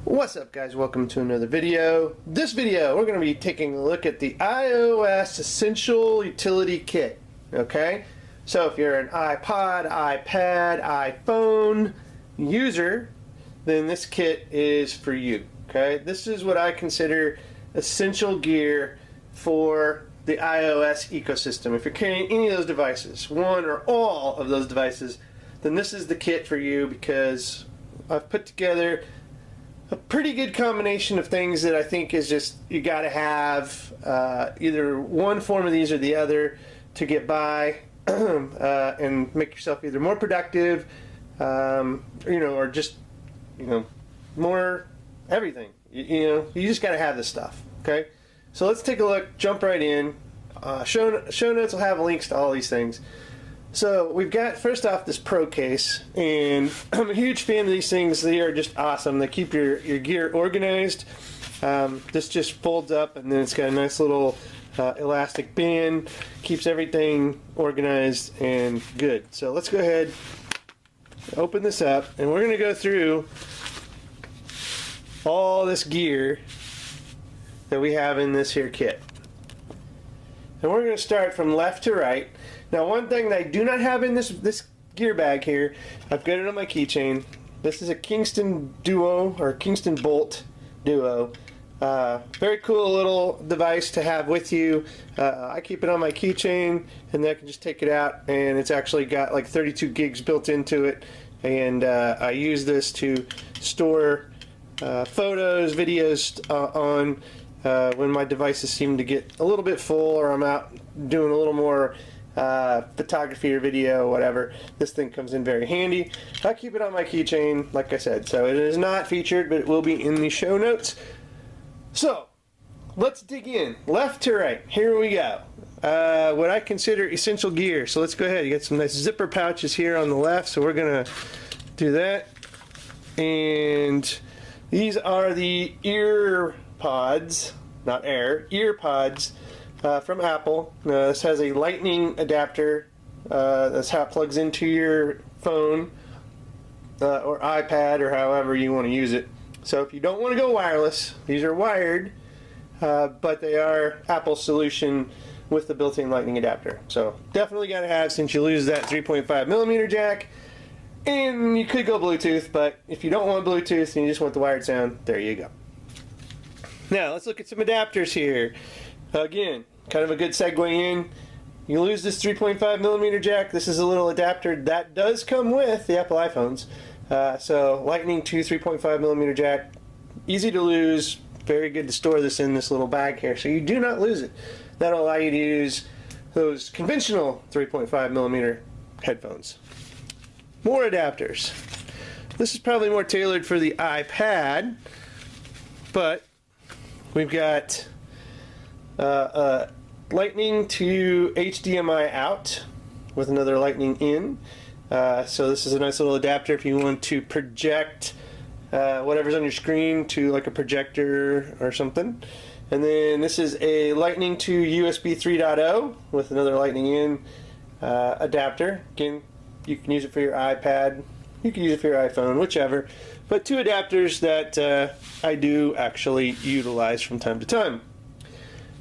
What's up, guys? Welcome to another video. This video we're going to be taking a look at the iOS Essential Utility Kit. Okay, so if you're an iPod, iPad, iPhone user, then this kit is for you. Okay, this is what I consider essential gear for the iOS ecosystem. If you're carrying any of those devices, one or all of those devices, then this is the kit for you, because I've put together a pretty good combination of things that I think is just, you got to have either one form of these or the other to get by and make yourself either more productive, or just, more everything. You just got to have this stuff. Okay, so let's take a look. Jump right in. Show notes will have links to all these things. So we've got, first off, this Pro case, and I'm a huge fan of these things. They are just awesome. They keep your gear organized. This just folds up, and then it's got a nice little elastic band. Keeps everything organized and good. So let's go ahead, open this up, and we're going to go through all this gear that we have in this here kit. And we're going to start from left to right. Now, one thing that I do not have in this gear bag here, I've got it on my keychain. This is a Kingston Duo, or Kingston Bolt Duo. Very cool little device to have with you. I keep it on my keychain, and then I can just take it out, and it's actually got like 32 gigs built into it. And I use this to store photos, videos on when my devices seem to get a little bit full, or I'm out doing a little more photography or video, whatever. This thing comes in very handy. I keep it on my keychain, like I said. So it is not featured, but it will be in the show notes. So let's dig in, left to right. Here we go. What I consider essential gear. So let's go ahead. You got some nice zipper pouches here on the left, so we're gonna do that. And these are the ear pods, not air, ear pods from Apple. This has a lightning adapter. That's how it plugs into your phone or iPad, or however you want to use it. So if you don't want to go wireless, these are wired, but they are Apple's solution with the built-in lightning adapter. So definitely got to have, since you lose that 3.5mm jack. And you could go Bluetooth, but if you don't want Bluetooth and you just want the wired sound, there you go. Now let's look at some adapters here. Again, kind of a good segue in. You lose this 3.5mm jack. This is a little adapter that does come with the Apple iPhones. So lightning to 3.5mm jack, easy to lose, very good to store this in this little bag here, so you do not lose it. That'll allow you to use those conventional 3.5mm headphones. More adapters. This is probably more tailored for the iPad, but we've got lightning to HDMI out with another lightning in. So this is a nice little adapter if you want to project whatever's on your screen to like a projector or something. And then this is a lightning to USB 3.0 with another lightning in adapter. Again, you can use it for your iPad, you can use it for your iPhone, whichever. But two adapters that I do actually utilize from time to time.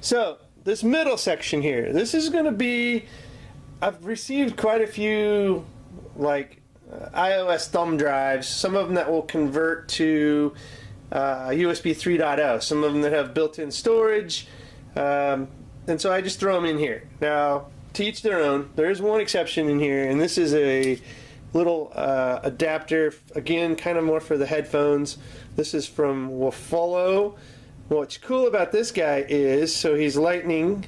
So this middle section here, this is going to be, I've received quite a few like iOS thumb drives, some of them that will convert to USB 3.0, some of them that have built-in storage, and so I just throw them in here. Now, to each their own. There is one exception in here, and this is a little adapter, again, kind of more for the headphones. This is from Wafolo. What's cool about this guy is, so he's lightning,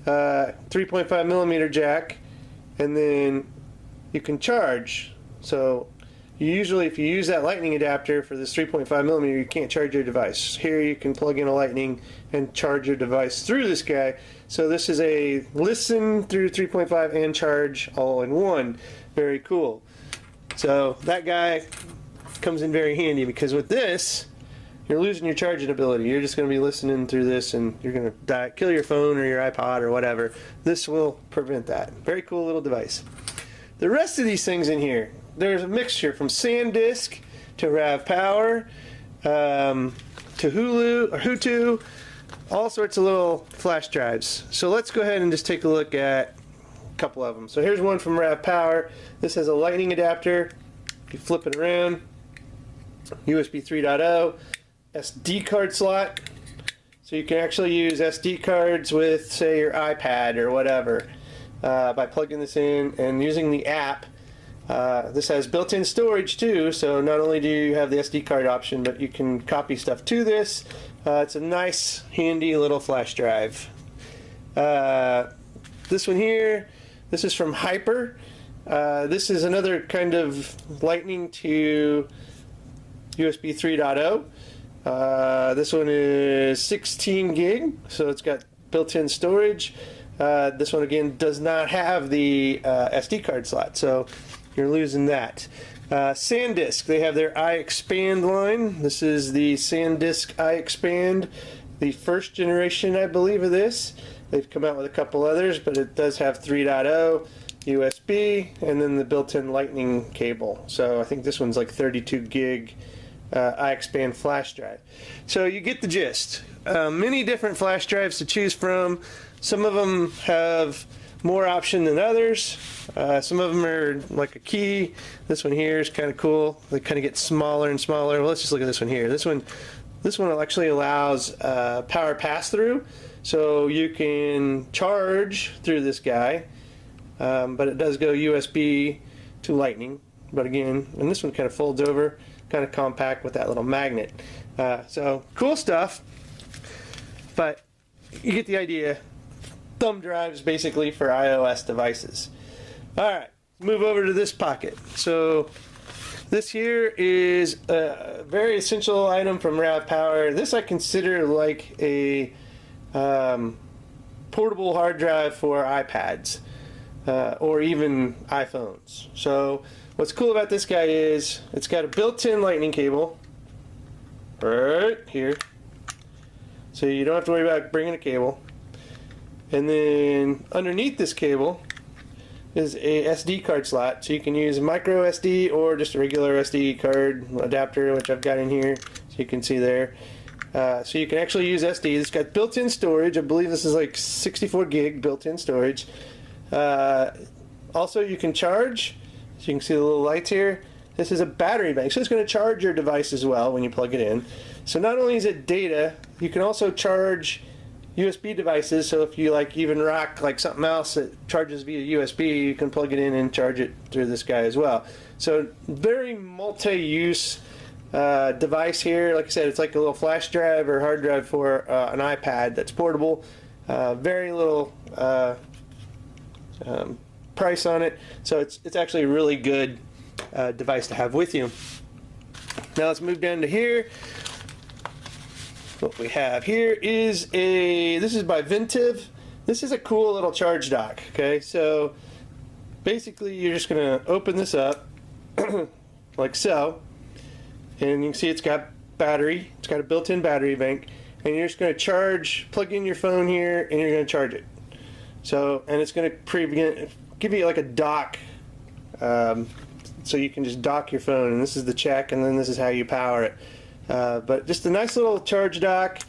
3.5mm jack, and then you can charge. So usually if you use that lightning adapter for this 3.5mm, you can't charge your device. Here you can plug in a lightning and charge your device through this guy. So this is a listen through 3.5 and charge all in one. Very cool. So that guy comes in very handy, because with this, you're losing your charging ability. You're just going to be listening through this, and you're going to kill your phone or your iPod or whatever. This will prevent that. Very cool little device. The rest of these things in here, there's a mixture from SanDisk to RAV Power to Hulu or Hutu, all sorts of little flash drives. So let's go ahead and just take a look at a couple of them. So here's one from RAV Power. This has a lightning adapter. If you flip it around, USB 3.0, SD card slot. So you can actually use SD cards with, say, your iPad or whatever by plugging this in and using the app. This has built-in storage too, so not only do you have the SD card option, but you can copy stuff to this. It's a nice, handy little flash drive. This one here, this is from Hyper. This is another kind of lightning to USB 3.0. This one is 16 gig, so it's got built-in storage. This one again does not have the SD card slot, so you're losing that. SanDisk, they have their iExpand line. This is the SanDisk iExpand, the first generation, I believe, of this. They've come out with a couple others, but it does have 3.0, USB, and then the built-in lightning cable. So I think this one's like 32 gig iExpand flash drive. So you get the gist. Many different flash drives to choose from. Some of them have more option than others. Some of them are like a key. This one here is kind of cool. They kind of get smaller and smaller. Well, let's just look at this one here. This one actually allows power pass-through, so you can charge through this guy, but it does go USB to lightning. But again, and this one kind of folds over, kind of compact with that little magnet. So cool stuff, but you get the idea. Thumb drives basically for iOS devices. Alright, move over to this pocket. So this here is a very essential item from RAV Power. This I consider like a portable hard drive for iPads or even iPhones. So what's cool about this guy is it's got a built-in lightning cable right here, so you don't have to worry about bringing a cable. And then underneath this cable is a SD card slot, so you can use a micro SD or just a regular SD card adapter, which I've got in here, so you can see there. So you can actually use SD. It's got built-in storage. I believe this is like 64 gig built-in storage. Also, you can charge, so you can see the little lights here. This is a battery bank, so it's going to charge your device as well when you plug it in. So not only is it data, you can also charge USB devices, so if you like even rock like something else that charges via USB, you can plug it in and charge it through this guy as well. So very multi-use device here. Like I said, it's like a little flash drive or hard drive for an iPad that's portable. Very little price on it, so it's actually a really good device to have with you. Now let's move down to here. What we have here is this is by Ventive. This is a cool little charge dock. Okay, so basically you're just going to open this up like so, and you can see it's got battery. It's got a built-in battery bank, and you're just going to plug in your phone here, and you're going to charge it. So, and it's going to give you like a dock, so you can just dock your phone, and this is the check, and then this is how you power it. But just a nice little charge dock.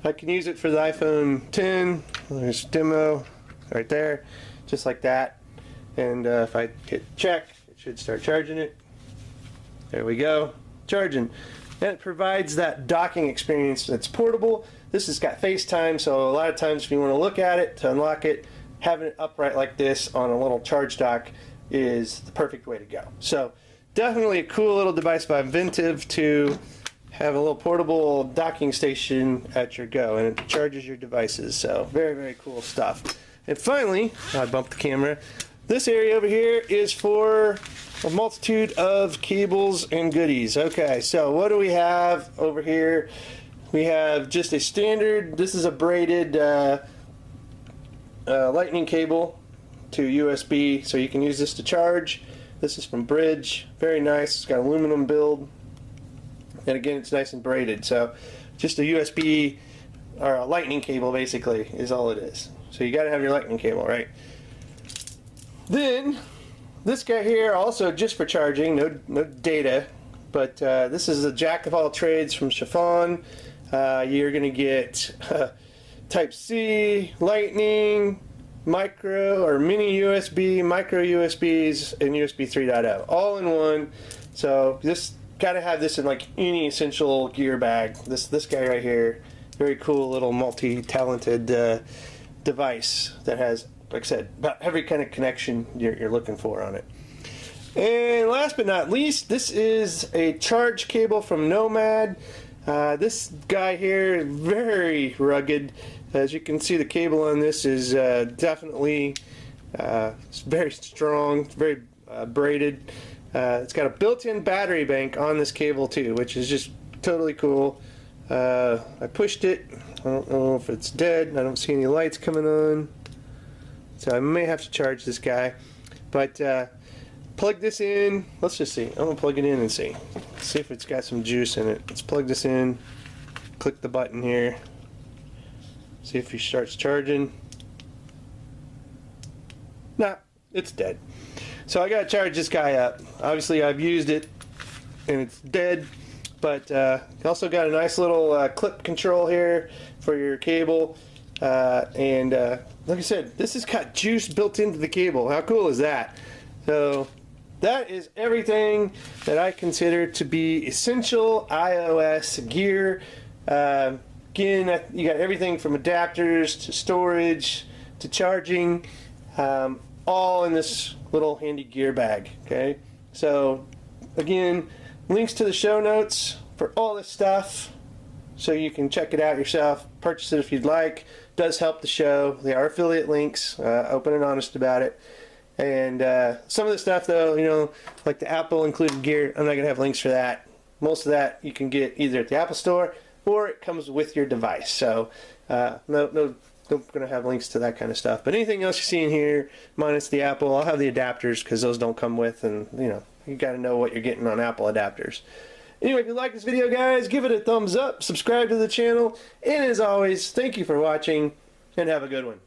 I can use it for the iPhone 10. There's demo right there, just like that. And if I hit check, it should start charging it. There we go, charging. And it provides that docking experience that's portable. This has got FaceTime, so a lot of times if you want to look at it, to unlock it, having it upright like this on a little charge dock is the perfect way to go. So definitely a cool little device by Ventive to have a little portable docking station at your go, and it charges your devices. So very, very cool stuff. And finally, I bumped the camera, this area over here is for a multitude of cables and goodies. Okay, so what do we have over here? We have just a standard, this is a braided lightning cable to USB, so you can use this to charge. This is from Bridge, very nice. It's got aluminum build. And again, it's nice and braided, so just a USB or a lightning cable basically is all it is. So you got to have your lightning cable, right? Then this guy here also just for charging, no data, but this is a jack of all trades from Chiffon. You're going to get Type C, Lightning, micro or mini USB, micro USBs, and USB 3.0 all in one. So this gotta have this in like any essential gear bag. This guy right here, very cool little multi-talented device that has, like I said, about every kind of connection you're looking for on it. And last but not least, this is a charge cable from Nomad. This guy here, very rugged. As you can see, the cable on this is definitely very strong, very braided. It's got a built-in battery bank on this cable too, which is just totally cool. I pushed it. I don't know if it's dead. I don't see any lights coming on, so I may have to charge this guy. But plug this in. Let's just see. I'm gonna plug it in and see if it's got some juice in it. Let's plug this in. Click the button here. See if he starts charging. Nah, it's dead. So I gotta charge this guy up. Obviously I've used it and it's dead, but also got a nice little clip control here for your cable. And like I said, this has got juice built into the cable. How cool is that? So that is everything that I consider to be essential iOS gear. Again, you got everything from adapters to storage to charging, all in this little handy gear bag. Okay, so again, links to the show notes for all this stuff, so you can check it out yourself, purchase it if you'd like. Does help the show. They are affiliate links, open and honest about it. And some of the stuff though, you know, like the Apple included gear, I'm not gonna have links for that. Most of that you can get either at the Apple Store or it comes with your device. So no gonna have links to that kind of stuff. But anything else you see in here, minus the Apple, I'll have the adapters because those don't come with, and you know, you got to know what you're getting on Apple adapters. Anyway, if you like this video, guys, give it a thumbs up, subscribe to the channel, and as always, thank you for watching, and have a good one.